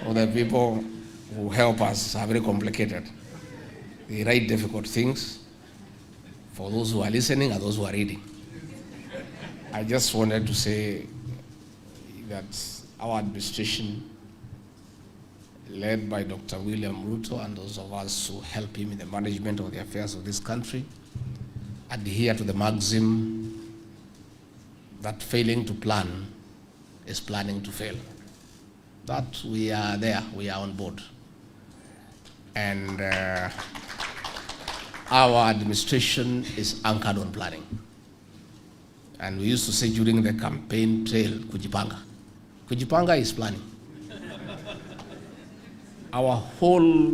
or the people who help us are very complicated. They write difficult things for those who are listening and those who are reading. I just wanted to say that our administration, led by Dr. William Ruto and those of us who help him in the management of the affairs of this country, adhere to the maxim that failing to plan is planning to fail. That we are there, we are on board. And our administration is anchored on planning. And we used to say during the campaign trail, kujipanga. Kujipanga is planning. Our whole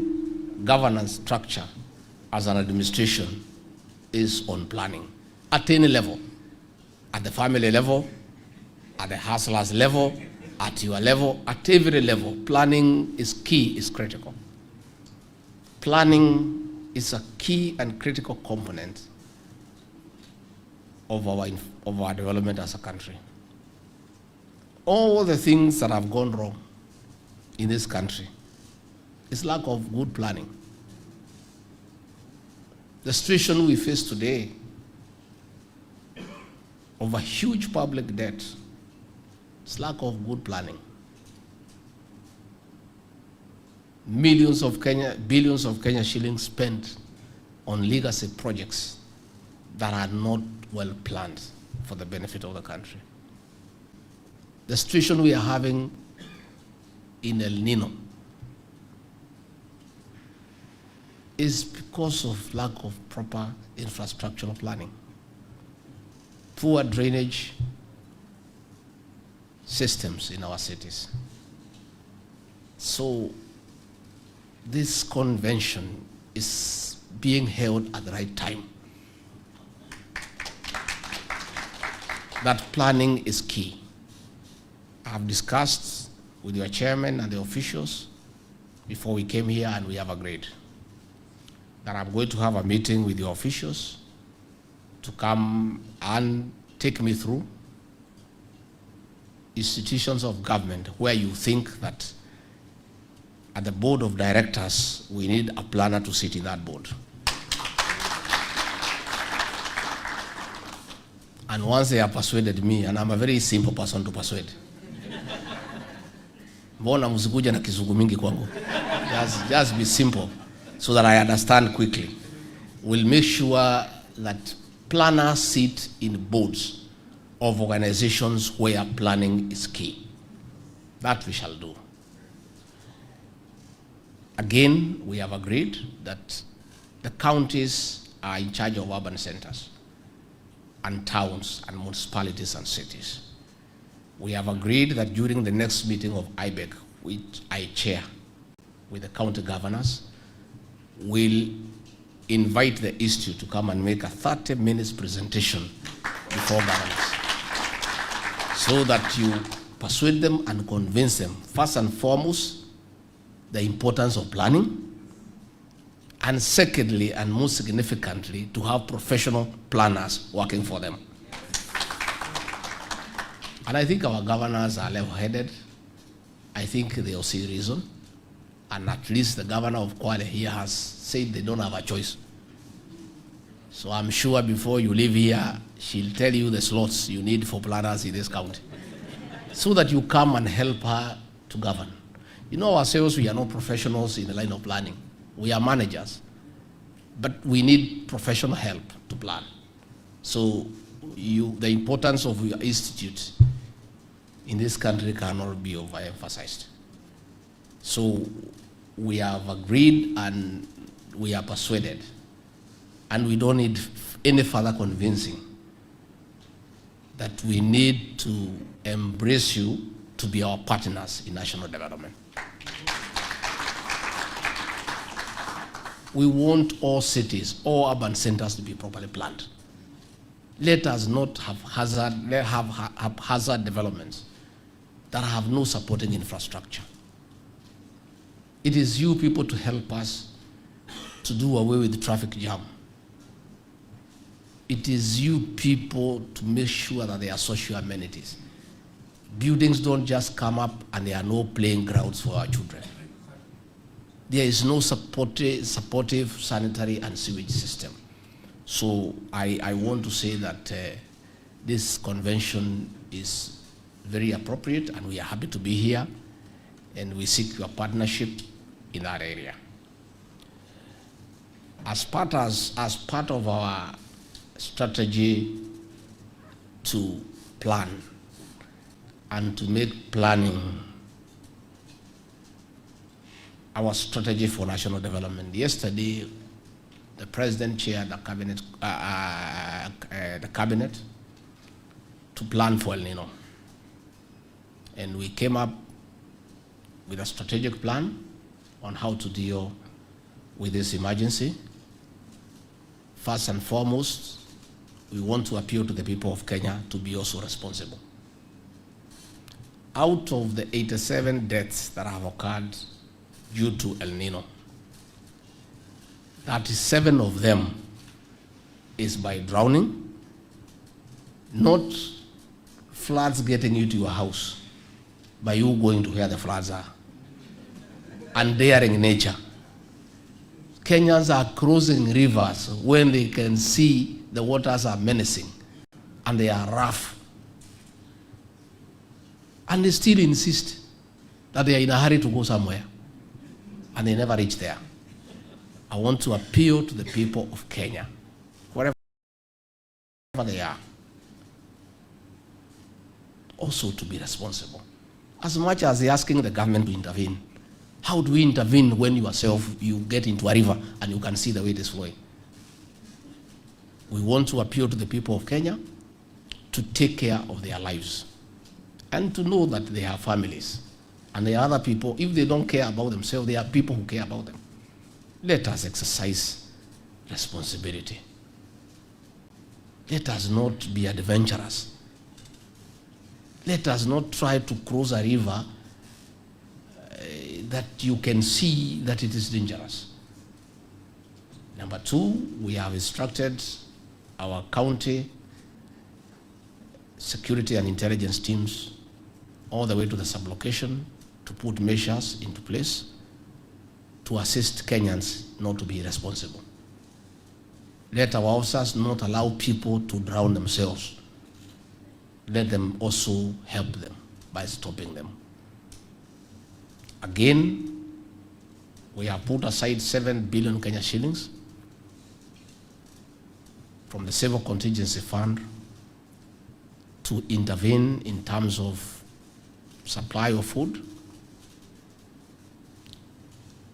governance structure as an administration is on planning at any level, at the family level, at the hustlers level, at your level, at every level. Planning is key, is critical. Planning is a key and critical component of our development as a country. All the things that have gone wrong in this country is lack of good planning. The situation we face today of a huge public debt is lack of good planning. Billions of Kenya shillings spent on legacy projects that are not well planned for the benefit of the country. The situation we are having in El Nino is because of lack of proper infrastructural planning, poor drainage systems in our cities. So this convention is being held at the right time. That planning is key. I have discussed with your chairman and the officials before we came here, and we have agreed that I'm going to have a meeting with your officials to come and take me through institutions of government where you think that at the board of directors, we need a planner to sit in that board. And once they have persuaded me, and I'm a very simple person to persuade. Mbona msikuja na kizungu mingi kwangu? Just be simple so that I understand quickly. We'll make sure that planners sit in boards of organizations where planning is key. That we shall do. Again, we have agreed that the counties are in charge of urban centers and towns and municipalities and cities. We have agreed that during the next meeting of IBEC, which I chair with the county governors, we'll invite the institute to come and make a 30 minutes presentation before governors, so that you persuade them and convince them, first and foremost, the importance of planning, and secondly, and most significantly, to have professional planners working for them. And I think our governors are level-headed. I think they'll see reason. And at least the governor of Kwale here has said they don't have a choice. So I'm sure before you leave here, she'll tell you the slots you need for planners in this county, so that you come and help her to govern. You know, ourselves, we are not professionals in the line of planning. We are managers. But we need professional help to plan. So the importance of your institute in this country cannot be overemphasized. So we have agreed and we are persuaded, and we don't need any further convincing that we need to embrace you to be our partners in national development. We want all cities, all urban centers to be properly planned. Let us not have haphazard developments that have no supporting infrastructure. It is you people to help us to do away with the traffic jam. It is you people to make sure that there are social amenities. Buildings don't just come up and there are no playing grounds for our children. There is no supportive sanitary and sewage system. So I want to say that this convention is very appropriate, and we are happy to be here, and we seek your partnership in that area. As part of our strategy to plan and to make planning our strategy for national development, yesterday the President chaired the cabinet to plan for El Nino. And we came up with a strategic plan on how to deal with this emergency. First and foremost, we want to appeal to the people of Kenya to be also responsible. Out of the 87 deaths that have occurred due to El Nino, 37 of them is by drowning, not floods getting you to your house, by you going to where the floods are, and daring nature. Kenyans are crossing rivers when they can see the waters are menacing and they are rough. And they still insist that they are in a hurry to go somewhere, and they never reach there. I want to appeal to the people of Kenya, wherever they are, also to be responsible. As much as they're asking the government to intervene, how do we intervene when you get into a river and you can see the way it is flowing? We want to appeal to the people of Kenya to take care of their lives and to know that they have families. And there are other people, if they don't care about themselves, there are people who care about them. Let us exercise responsibility. Let us not be adventurous. Let us not try to cross a river that you can see that it is dangerous. Number two, we have instructed our county security and intelligence teams all the way to the sublocation to put measures into place to assist Kenyans not to be irresponsible. Let our officers not allow people to drown themselves. Let them also help them by stopping them. Again, we have put aside 7 billion Kenya shillings from the Civil Contingency Fund to intervene in terms of supply of food,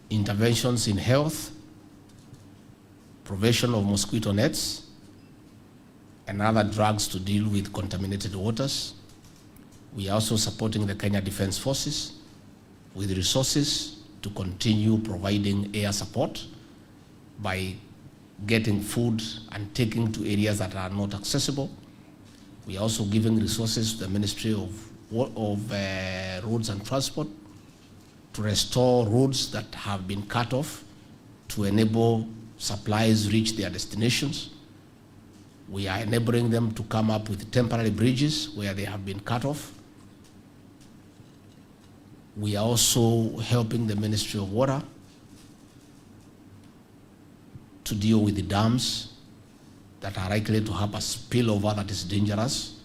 interventions in health, provision of mosquito nets, and other drugs to deal with contaminated waters. We are also supporting the Kenya Defense Forces with resources to continue providing air support by getting food and taking to areas that are not accessible. We are also giving resources to the Ministry of Roads and Transport to restore roads that have been cut off to enable supplies reach their destinations. We are enabling them to come up with temporary bridges where they have been cut off. We are also helping the Ministry of Water to deal with the dams that are likely to have a spillover that is dangerous.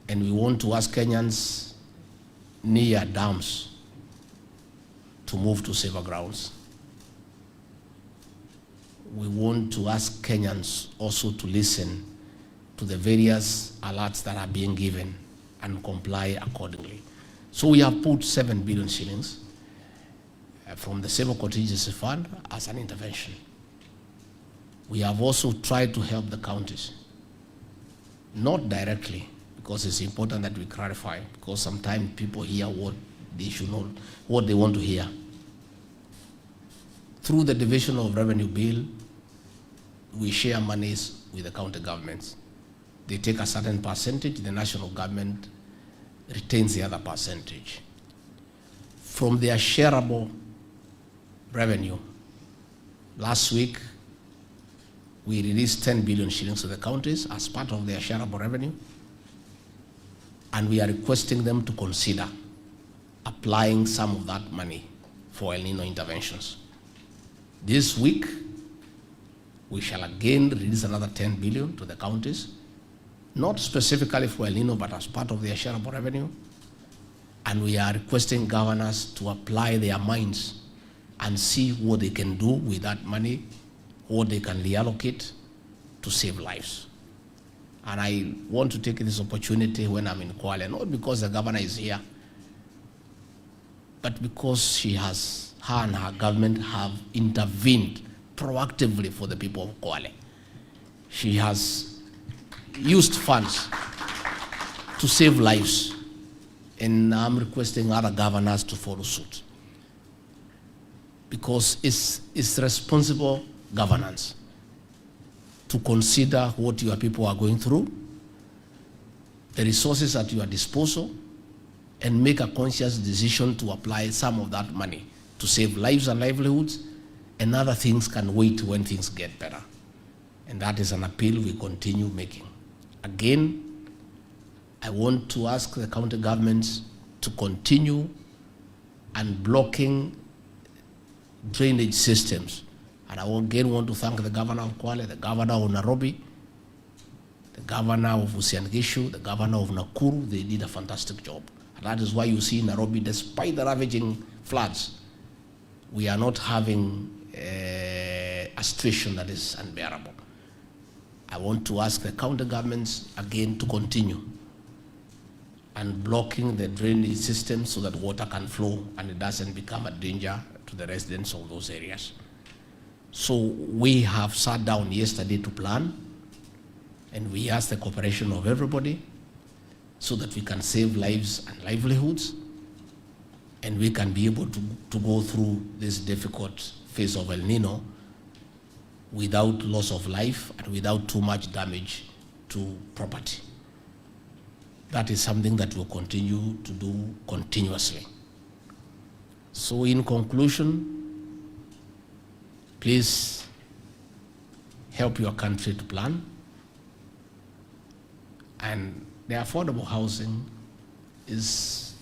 And we want to ask Kenyans near dams to move to safer grounds. We want to ask Kenyans also to listen to the various alerts that are being given and comply accordingly. So we have put 7 billion shillings from the Civil Contingency Fund as an intervention. We have also tried to help the counties, not directly, because it's important that we clarify, because sometimes people hear what they should not, what they want to hear. Through the division of revenue bill, we share monies with the county governments. They take a certain percentage, the national government retains the other percentage. From their shareable revenue, last week, we released 10 billion shillings to the counties as part of their shareable revenue. and we are requesting them to consider applying some of that money for El Nino interventions. This week, we shall again release another 10 billion to the counties, not specifically for El Nino, but as part of their shareable revenue. And we are requesting governors to apply their minds and see what they can do with that money, what they can reallocate to save lives. And I want to take this opportunity when I'm in Kwale, not because the governor is here, but because her and her government have intervened proactively for the people of Kwale. She has used funds to save lives, and I'm requesting other governors to follow suit. Because it's responsible governance to consider what your people are going through, the resources at your disposal, and make a conscious decision to apply some of that money to save lives and livelihoods, and other things can wait when things get better. And that is an appeal we continue making. Again, I want to ask the county governments to continue unblocking drainage systems. And I again want to thank the governor of Kwale, the governor of Nairobi, the governor of Uasin Gishu, the governor of Nakuru. They did a fantastic job. And that is why you see Nairobi, despite the ravaging floods, we are not having a situation that is unbearable. I want to ask the county governments again to continue and blocking the drainage system so that water can flow and it doesn't become a danger to the residents of those areas. So we have sat down yesterday to plan, and we ask the cooperation of everybody so that we can save lives and livelihoods, and we can be able to go through this difficult phase of El Nino without loss of life and without too much damage to property. That is something that we'll continue to do continuously. So in conclusion, please help your country to plan. And the affordable housing is